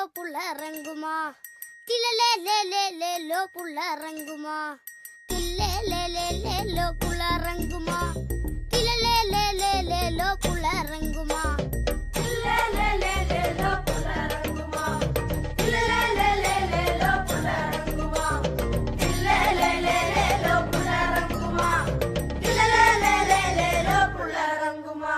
low புள்ள ரங்குமா தில்லே லே லே லே low புள்ள ரங்குமா தில்லே லே லே லே low புள்ள ரங்குமா தில்லே லே லே லே லோ புள்ள ரங்குமா தில்லே லே லே லே லோ புள்ள ரங்குமா தில்லே லே லே லே லோ புள்ள ரங்குமா தில்லே லே லே லே லோ புள்ள ரங்குமா தில்லே லே லே லே லோ புள்ள ரங்குமா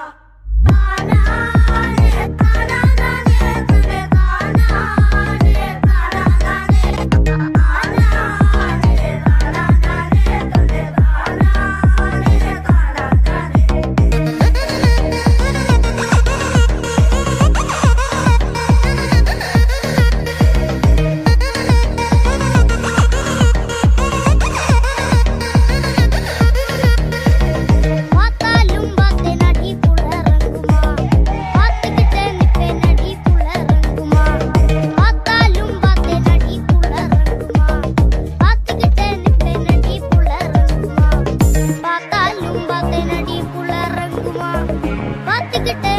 பார்த்துக்கிட்டே